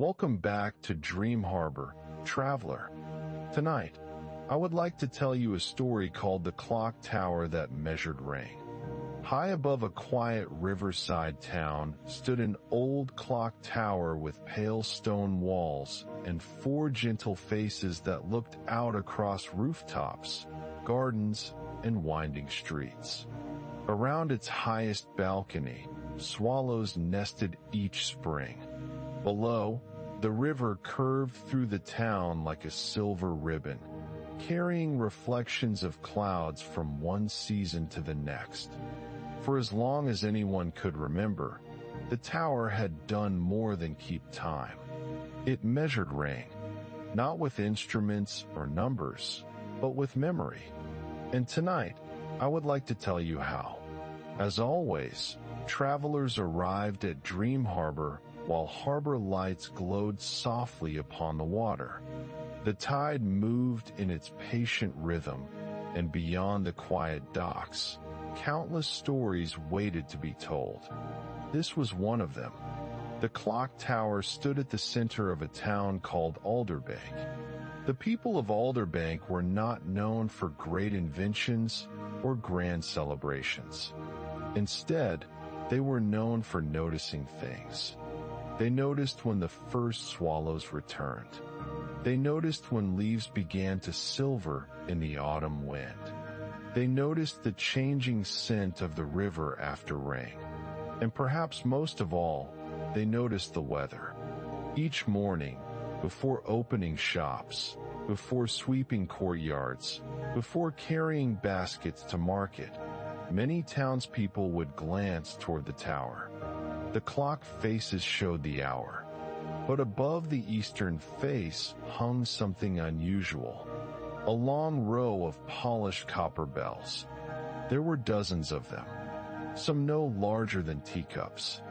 Welcome back to DreamHarbour, Traveler. Tonight, I would like to tell you a story called The Clock Tower That Measured Rain. High above a quiet riverside town stood an old clock tower with pale stone walls and four gentle faces that looked out across rooftops, gardens, and winding streets. Around its highest balcony, swallows nested each spring. Below, the river curved through the town like a silver ribbon, carrying reflections of clouds from one season to the next. For as long as anyone could remember, the tower had done more than keep time. It measured rain, not with instruments or numbers, but with memory. And tonight, I would like to tell you how. As always, travelers arrived at DreamHarbour while harbor lights glowed softly upon the water. The tide moved in its patient rhythm, and beyond the quiet docks, countless stories waited to be told. This was one of them. The clock tower stood at the center of a town called Alderbank. The people of Alderbank were not known for great inventions or grand celebrations. Instead, they were known for noticing things. They noticed when the first swallows returned. They noticed when leaves began to silver in the autumn wind. They noticed the changing scent of the river after rain. And perhaps most of all, they noticed the weather. Each morning, before opening shops, before sweeping courtyards, before carrying baskets to market, many townspeople would glance toward the tower. The clock faces showed the hour, but above the eastern face hung something unusual, a long row of polished copper bells. There were dozens of them, some no larger than teacups,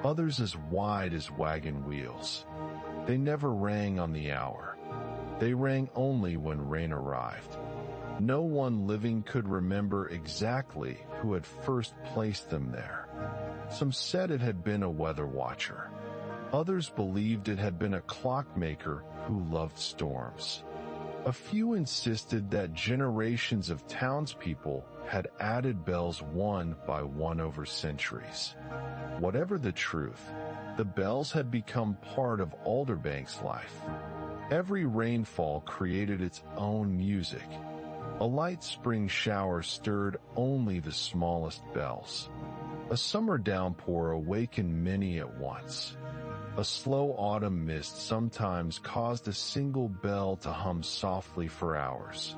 others as wide as wagon wheels. They never rang on the hour. They rang only when rain arrived. No one living could remember exactly who had first placed them there. Some said it had been a weather watcher. Others believed it had been a clockmaker who loved storms. A few insisted that generations of townspeople had added bells one by one over centuries. Whatever the truth, the bells had become part of Alderbank's life. Every rainfall created its own music. A light spring shower stirred only the smallest bells. A summer downpour awakened many at once. A slow autumn mist sometimes caused a single bell to hum softly for hours.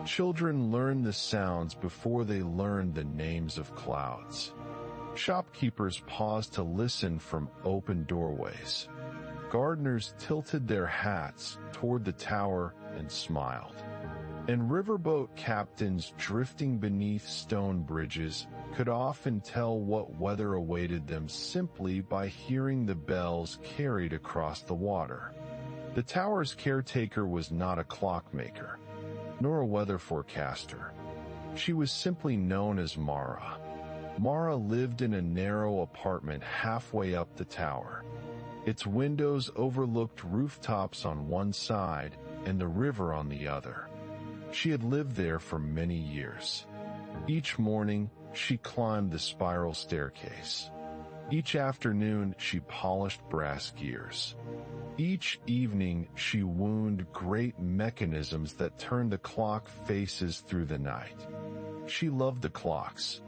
Children learned the sounds before they learned the names of clouds. Shopkeepers paused to listen from open doorways. Gardeners tilted their hats toward the tower and smiled. And riverboat captains drifting beneath stone bridges could often tell what weather awaited them simply by hearing the bells carried across the water. The tower's caretaker was not a clockmaker, nor a weather forecaster. She was simply known as Mara. Mara lived in a narrow apartment halfway up the tower. Its windows overlooked rooftops on one side and the river on the other. She had lived there for many years. Each morning, she climbed the spiral staircase. Each afternoon, she polished brass gears. Each evening, she wound great mechanisms that turned the clock faces through the night. She loved the clocks,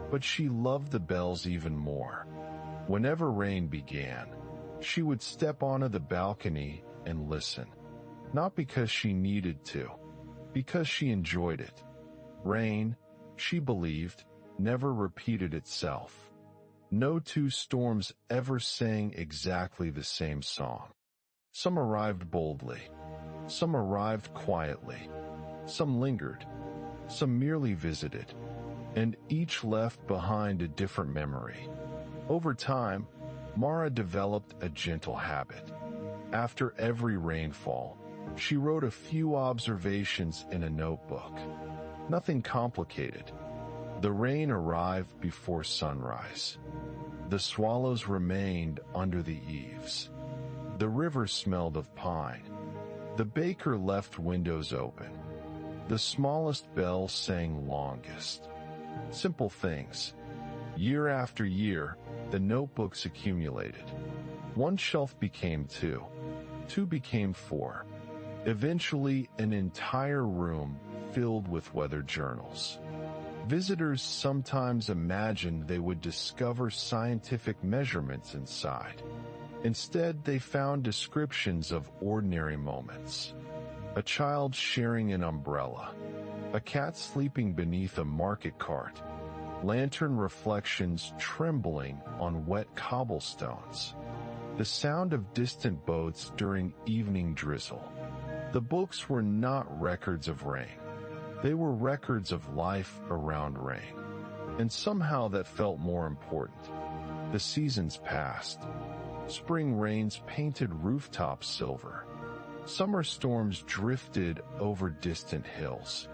but she loved the bells even more. Whenever rain began, she would step onto the balcony and listen, not because she needed to, because she enjoyed it. Rain, she believed, never repeated itself. No two storms ever sang exactly the same song. Some arrived boldly. Some arrived quietly. Some lingered. Some merely visited. And each left behind a different memory. Over time, Mara developed a gentle habit. After every rainfall, she wrote a few observations in a notebook. Nothing complicated. The rain arrived before sunrise. The swallows remained under the eaves. The river smelled of pine. The baker left windows open. The smallest bell sang longest. Simple things. Year after year, the notebooks accumulated. One shelf became two. Two became four. Eventually, an entire room filled with weather journals. Visitors sometimes imagined they would discover scientific measurements inside. Instead, they found descriptions of ordinary moments. A child sharing an umbrella. A cat sleeping beneath a market cart. Lantern reflections trembling on wet cobblestones. The sound of distant boats during evening drizzle. The books were not records of rain. They were records of life around rain. And somehow that felt more important. The seasons passed. Spring rains painted rooftops silver. Summer storms drifted over distant hills.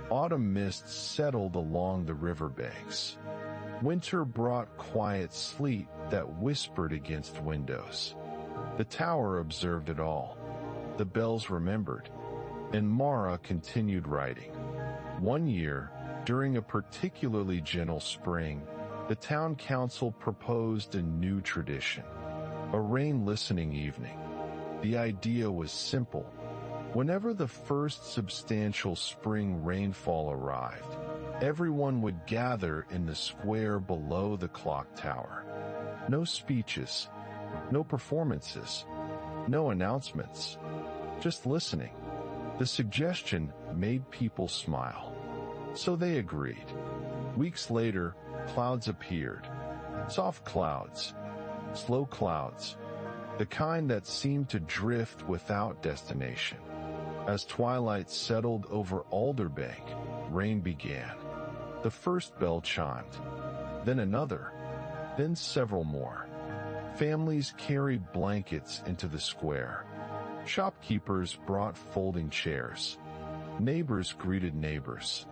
Autumn mists settled along the riverbanks. Winter brought quiet sleet that whispered against windows. The tower observed it all. The bells remembered. And Mara continued writing. One year, during a particularly gentle spring, the town council proposed a new tradition. A rain listening evening. The idea was simple. Whenever the first substantial spring rainfall arrived, everyone would gather in the square below the clock tower. No speeches, no performances, no announcements, just listening. The suggestion made people smile. So they agreed. Weeks later, clouds appeared. Soft clouds. Slow clouds, the kind that seemed to drift without destination. As twilight settled over Alderbank, rain began. The first bell chimed, then another, then several more. Families carried blankets into the square. Shopkeepers brought folding chairs. Neighbors greeted neighbors.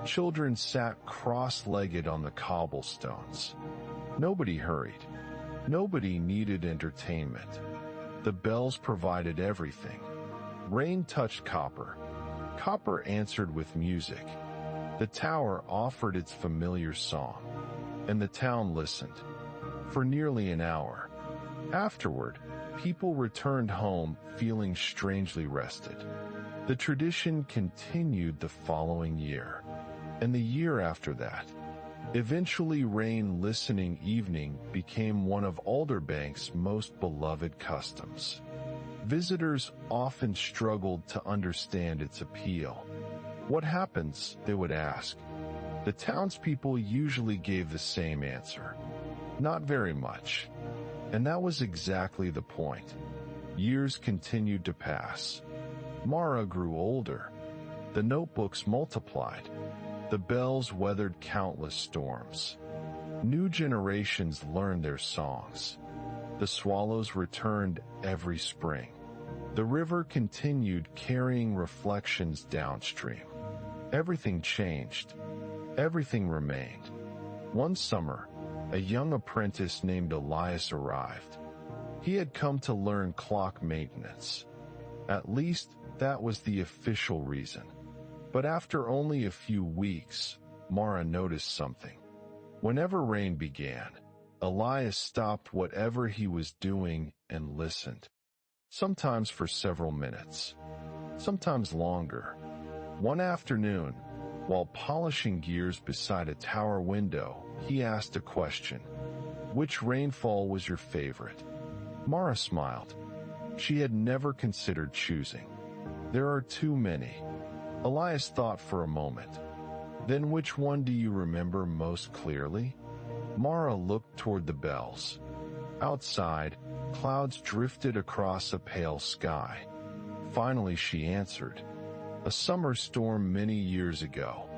Children sat cross-legged on the cobblestones. Nobody hurried. Nobody needed entertainment. The bells provided everything. Rain touched copper. Copper answered with music. The tower offered its familiar song. And the town listened. For nearly an hour. Afterward, people returned home feeling strangely rested. The tradition continued the following year. And the year after that. Eventually, rain listening evening became one of Alderbank's most beloved customs. Visitors often struggled to understand its appeal. What happens, they would ask. The townspeople usually gave the same answer. Not very much. And that was exactly the point. Years continued to pass. Mara grew older. The notebooks multiplied. The bells weathered countless storms. New generations learned their songs. The swallows returned every spring. The river continued carrying reflections downstream. Everything changed. Everything remained. One summer, a young apprentice named Elias arrived. He had come to learn clock maintenance. At least, that was the official reason. But after only a few weeks, Mara noticed something. Whenever rain began, Elias stopped whatever he was doing and listened. Sometimes for several minutes. Sometimes longer. One afternoon, while polishing gears beside a tower window, he asked a question. Which rainfall was your favorite? Mara smiled. She had never considered choosing. There are too many. Elias thought for a moment. Then which one do you remember most clearly? Mara looked toward the bells. Outside, clouds drifted across a pale sky. Finally she answered. A summer storm many years ago.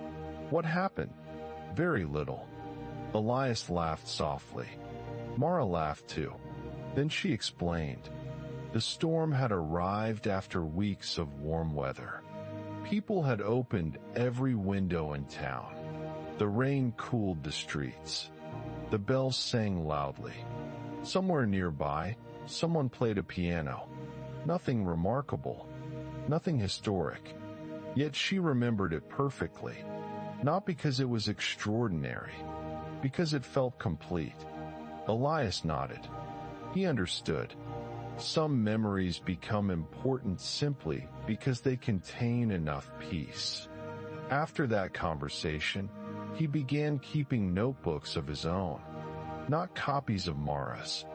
What happened? Very little. Elias laughed softly. Mara laughed too. Then she explained. The storm had arrived after weeks of warm weather. People had opened every window in town. The rain cooled the streets. The bells sang loudly. Somewhere nearby, Someone played a piano. Nothing remarkable, nothing historic. Yet she remembered it perfectly, not because it was extraordinary, because it felt complete. Elias nodded. He understood. Some memories become important simply because they contain enough peace. After that conversation, he began keeping notebooks of his own, not copies of Mara's.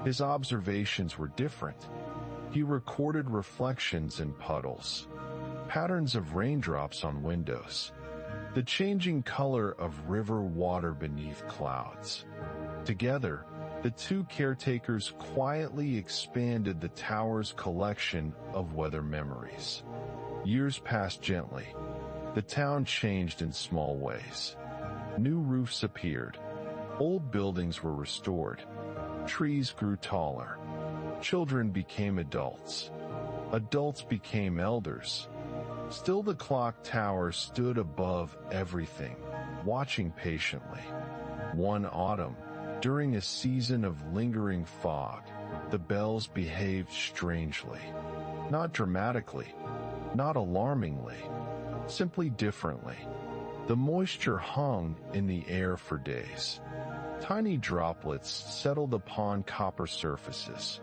His observations were different. He recorded reflections in puddles, patterns of raindrops on windows, the changing color of river water beneath clouds. Together, the two caretakers quietly expanded the tower's collection of weather memories. Years passed gently. The town changed in small ways. New roofs appeared. Old buildings were restored. Trees grew taller. Children became adults. Adults became elders. Still, the clock tower stood above everything, watching patiently. One autumn, during a season of lingering fog, the bells behaved strangely. Not dramatically, not alarmingly, simply differently. The moisture hung in the air for days. Tiny droplets settled upon copper surfaces.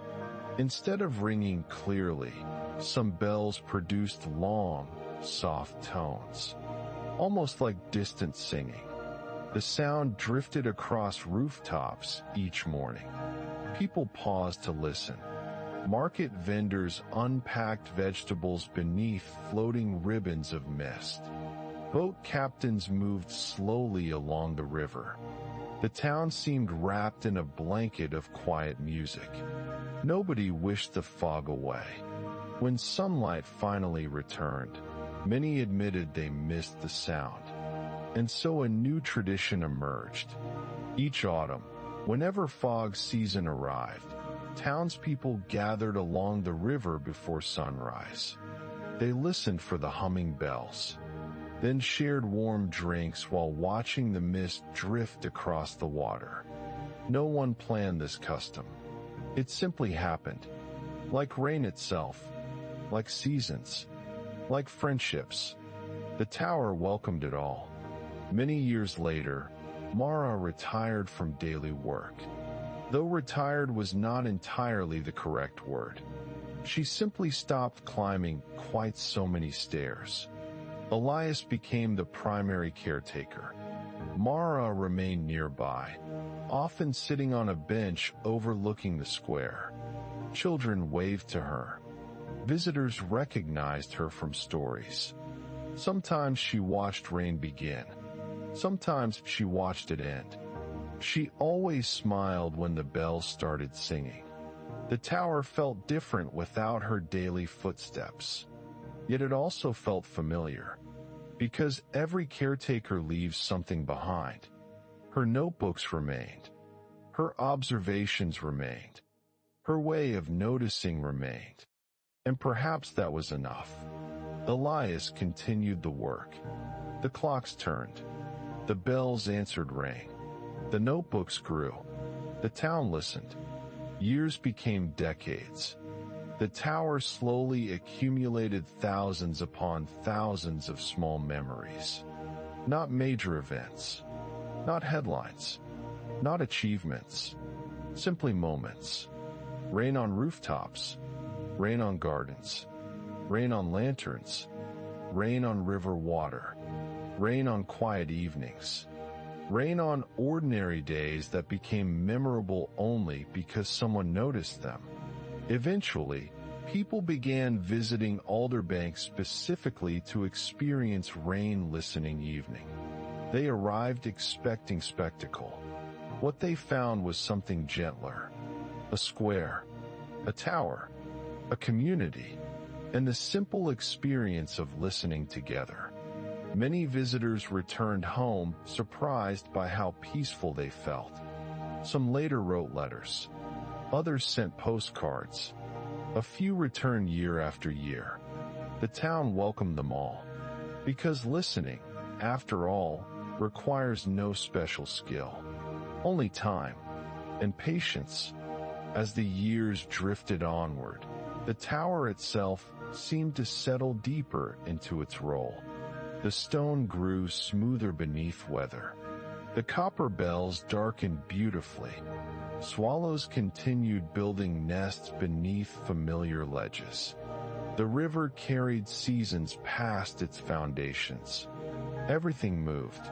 Instead of ringing clearly, some bells produced long, soft tones, almost like distant singing. The sound drifted across rooftops each morning. People paused to listen. Market vendors unpacked vegetables beneath floating ribbons of mist. Boat captains moved slowly along the river. The town seemed wrapped in a blanket of quiet music. Nobody wished the fog away. When sunlight finally returned, many admitted they missed the sound. And so a new tradition emerged. Each autumn, whenever fog season arrived, townspeople gathered along the river before sunrise. They listened for the humming bells, then shared warm drinks while watching the mist drift across the water. No one planned this custom. It simply happened. Like rain itself, like seasons, like friendships. The tower welcomed it all. Many years later, Mara retired from daily work. Though retired was not entirely the correct word. She simply stopped climbing quite so many stairs. Elias became the primary caretaker. Mara remained nearby, often sitting on a bench overlooking the square. Children waved to her. Visitors recognized her from stories. Sometimes she watched rain begin. Sometimes she watched it end. She always smiled when the bells started singing. The tower felt different without her daily footsteps. Yet it also felt familiar, because every caretaker leaves something behind. Her notebooks remained. Her observations remained. Her way of noticing remained. And perhaps that was enough. Elias continued the work. The clocks turned. The bells answered rain. The notebooks grew. The town listened. Years became decades. The tower slowly accumulated thousands upon thousands of small memories. Not major events. Not headlines. Not achievements. Simply moments. Rain on rooftops. Rain on gardens. Rain on lanterns. Rain on river water. Rain on quiet evenings. Rain on ordinary days that became memorable only because someone noticed them. Eventually, people began visiting Alderbank specifically to experience rain listening evening. They arrived expecting spectacle. What they found was something gentler. A square. A tower. A community. And the simple experience of listening together. Many visitors returned home surprised by how peaceful they felt. Some later wrote letters. Others sent postcards. A few returned year after year. The town welcomed them all. Because listening, after all, requires no special skill. Only time and patience. As the years drifted onward, the tower itself seemed to settle deeper into its role. The stone grew smoother beneath weather. The copper bells darkened beautifully. Swallows continued building nests beneath familiar ledges. The river carried seasons past its foundations. Everything moved.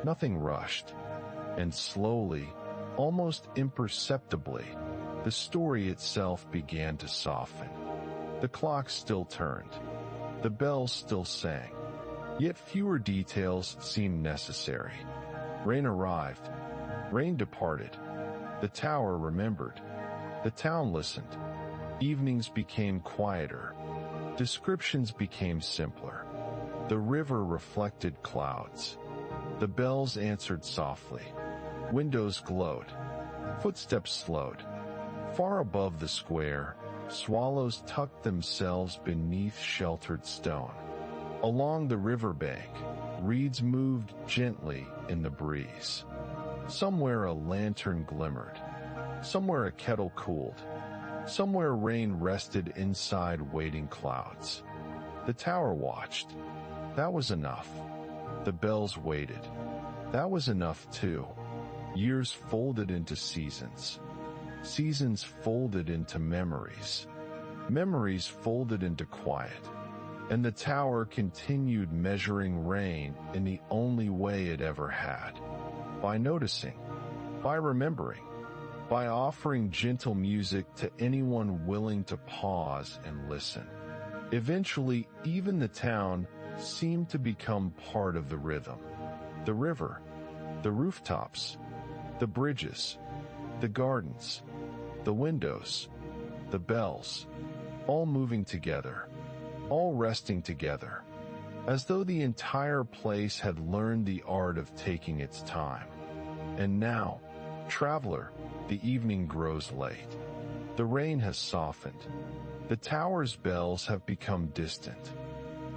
Nothing rushed. And slowly, almost imperceptibly, the story itself began to soften. The clock still turned. The bells still sang. Yet fewer details seemed necessary. Rain arrived. Rain departed. The tower remembered. The town listened. Evenings became quieter. Descriptions became simpler. The river reflected clouds. The bells answered softly. Windows glowed. Footsteps slowed. Far above the square, swallows tucked themselves beneath sheltered stone. Along the riverbank, reeds moved gently in the breeze. Somewhere a lantern glimmered. Somewhere a kettle cooled. Somewhere rain rested inside waiting clouds. The tower watched. That was enough. The bells waited. That was enough too. Years folded into seasons. Seasons folded into memories. Memories folded into quiet. And the tower continued measuring rain in the only way it ever had. By noticing. By remembering. By offering gentle music to anyone willing to pause and listen. Eventually, even the town seemed to become part of the rhythm. The river, the rooftops, the bridges, the gardens, the windows, the bells, all moving together, all resting together, as though the entire place had learned the art of taking its time. And now, traveler, the evening grows late. The rain has softened. The tower's bells have become distant.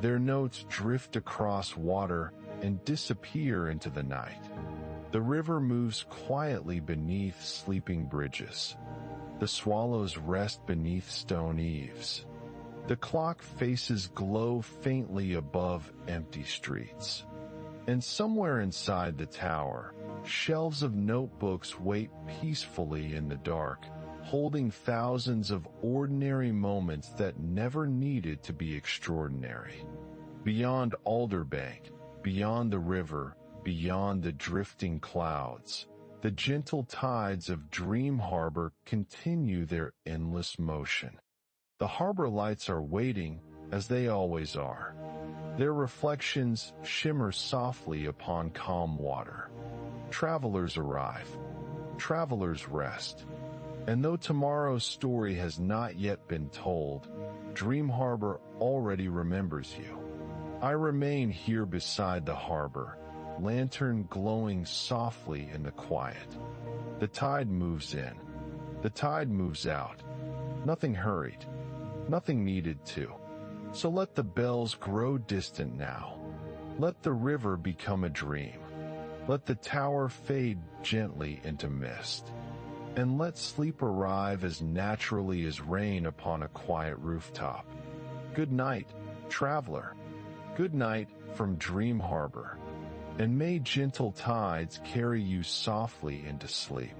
Their notes drift across water and disappear into the night. The river moves quietly beneath sleeping bridges. The swallows rest beneath stone eaves. The clock faces glow faintly above empty streets. And somewhere inside the tower, shelves of notebooks wait peacefully in the dark, holding thousands of ordinary moments that never needed to be extraordinary. Beyond Alderbank, beyond the river, beyond the drifting clouds, the gentle tides of DreamHarbour continue their endless motion. The harbor lights are waiting, as they always are. Their reflections shimmer softly upon calm water. Travelers arrive. Travelers rest. And though tomorrow's story has not yet been told, DreamHarbour already remembers you. I remain here beside the harbor, lantern glowing softly in the quiet. The tide moves in. The tide moves out. Nothing hurried. Nothing needed to. So let the bells grow distant now. Let the river become a dream. Let the tower fade gently into mist. And let sleep arrive as naturally as rain upon a quiet rooftop. Good night, traveler. Good night from DreamHarbour. And may gentle tides carry you softly into sleep.